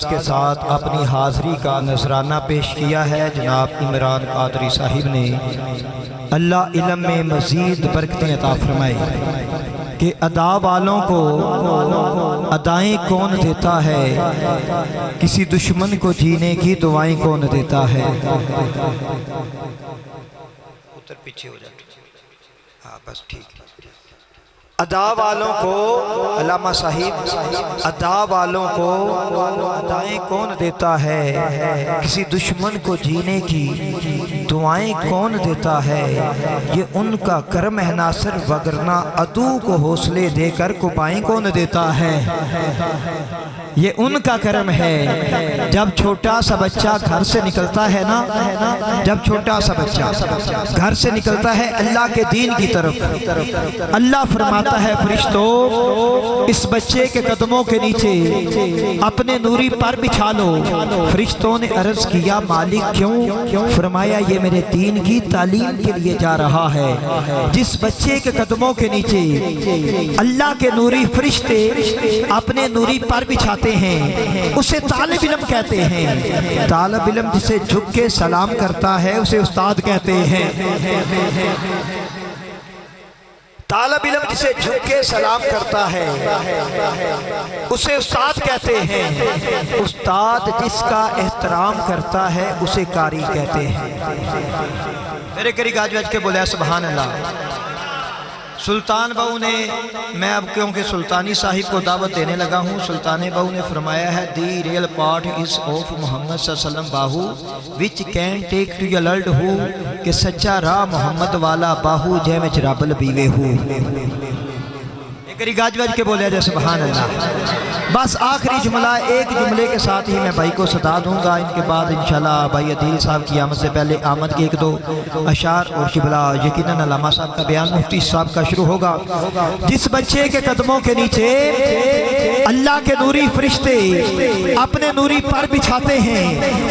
کے ساتھ اپنی حاضری کا نذرانہ پیش کیا ہے جناب عمران قادری صاحب نے۔ اللہ علم میں مزید برکتیں عطا فرمائے کہ ادا والوں کو ادائیں کون دیتا ہے، کسی دشمن کو جینے کی دعائیں کون دیتا ہے۔ اتر پیچھے ہو جاتے، ہاں بس ٹھیک۔ ادا والوں کو، علامہ صاحب، ادا والوں کو ادائیں کون دیتا ہے، کسی دشمن کو جینے کی دعائیں کون دیتا ہے، یہ ان کا کرم ہے ناصر، وگرنہ عدو کو حوصلے دے کر کبائیں کون دیتا ہے۔ یہ ان کا کرم ہے۔ جب چھوٹا سا بچہ گھر سے نکلتا ہے نا، جب چھوٹا سا بچہ گھر سے نکلتا ہے اللہ کے دین کی طرف، اللہ فرماتا ہے فرشتوں اس بچے کے قدموں کے نیچے اپنے نوری پر بچھا لو۔ فرشتوں نے عرض کیا مالک کیوں؟ فرمایا یہ میرے دین کی تعلیم کے لیے جا رہا ہے۔ جس بچے کے قدموں کے نیچے اللہ کے نوری فرشتے اپنے نوری پر بچھاتے ہیں اسے طالب علم کہتے ہیں۔ طالب علم جسے جھک کے سلام کرتا ہے اسے استاد کہتے ہیں۔ طالب علم جسے جھک کے سلام کرتا ہے اسے استاد کہتے ہیں۔ استاد جس کا احترام کرتا ہے اسے قاری کہتے ہیں۔ میرے قریب آج بج کے بولے سبحان اللہ۔ سلطان بہو نے، میں اب کیونکہ سلطانی صاحب کو دعوت دینے لگا ہوں، سلطان بہو نے فرمایا ہے the real part is of محمد صلی اللہ علیہ وسلم باہو وچ can take to your lord ہو، کہ سچا راہ محمد والا باہو جے میں چرابل بیوے ہو۔ ایک گاج بج کے بولے جائے سبحان اللہ۔ بس آخری جملہ ایک جملے کے ساتھ ہی میں بھائی کو صدا دوں گا، ان کے بعد انشاءاللہ بھائی عدیل صاحب کی آمد سے پہلے آمد کے ایک دو اشعار اور قبلہ یقیناً علامہ صاحب کا بیان مفتی صاحب کا شروع ہوگا۔ جس بچے کے قدموں کے نیچے اللہ کے نوری فرشتے اپنے نوری پر بچھاتے ہیں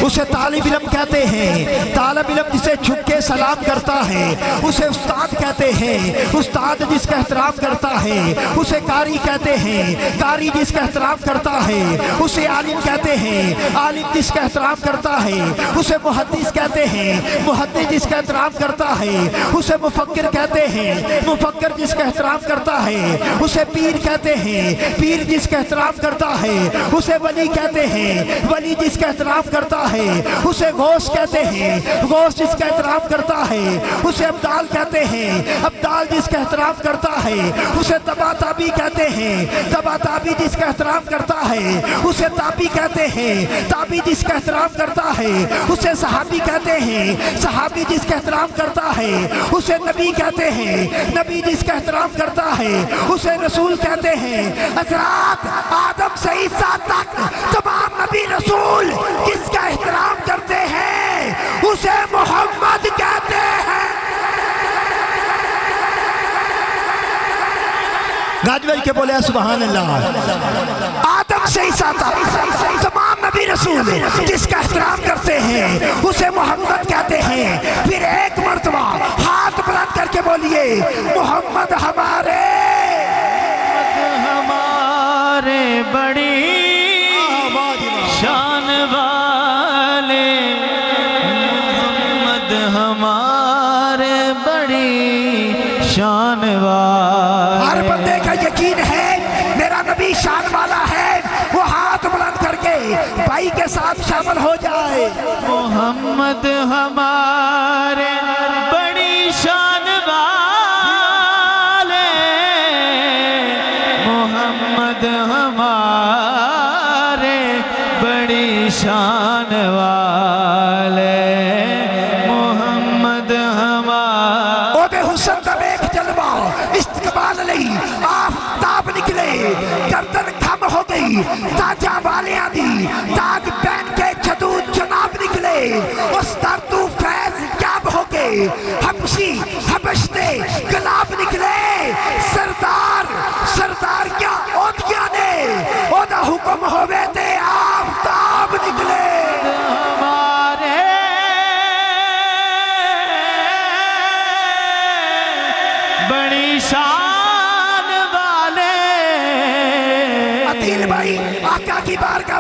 اسے طالب علم کہتے ہیں۔ طالب علم جسے جھک کے سلام کرتا ہے اسے استاد کہتے ہیں۔ استاد جس کا احترام کرتا ہے اسے قاری کہتے ہیں۔ قاری جس کا احترام کرتا ہے اسے عالم کہتے ہیں۔ عالم جس کا احترام کرتا ہے اسے محدث کہتے ہیں۔ محدث جس کا احترام کرتا ہے اسے مفکر کہتے ہیں۔ مفکر جس کا احترام کرتا ہے اسے پیر کہتے ہیں۔ پیر جس کا احترام کرتا ہے اسے ولی کہتے ہیں۔ ولی جس کا احترام کرتا ہے اسے غوث کہتے ہیں۔ غوث جس کا احترام کرتا ہے اسے ابدال کہتے ہیں۔ ابدال جس کا احترام کرتا ہے اسے تبا تابی کہتے ہیں۔ تبا تابی جس کا احترام کرتا ہے اسے تابی کہتے ہیں۔ تابی جس کا احترام کرتا ہے اسے صحابی کہتے ہیں۔ صحابی جس کا احترام کرتا ہے اسے نبی کہتے ہیں۔ نبی جس کا احترام کرتا ہے اسے رسول کہتے ہیں۔ حضرات آدم سے عیسیٰ تک تمام نبی رسول جس کا احترام کرتے ہیں اسے محمد کہتے ہیں۔ گاجویل کے بولے سبحان اللہ۔ آدم سے عیسیٰ تک تمام نبی رسول جس کا احترام کرتے ہیں اسے محمد کہتے ہیں۔ پھر ایک مرتبہ ہاتھ بلند کر کے بولیے محمد ہمارے بڑی شان والے، محمد ہمارے بڑی شان والے۔ ہر بندے کا یقین ہے میرا نبی شان والا ہے، وہ ہاتھ بلند کر کے بھائی کے ساتھ شامل ہو جائے۔ محمد ہمارے بڑی شان والے، محمد ہمارے بڑی شان والے، محمد ہمارے۔ او بے حسن دا ایک جلوہ استقبال لئی آفتاب نکلے، گردن کھم ہو گئی تاجہ والیاں دی، تاج پہن کے جدود جناب نکلے، اس دردو فیض یاب ہو گئے، حبشی حبشتے گلاب نکلے۔ سردار سردار کیا عودیاں نے عودہ حکم ہوئے تے آفتاب نکلے۔ ہمارے بڑی شان والے، عدیل بھائی آقا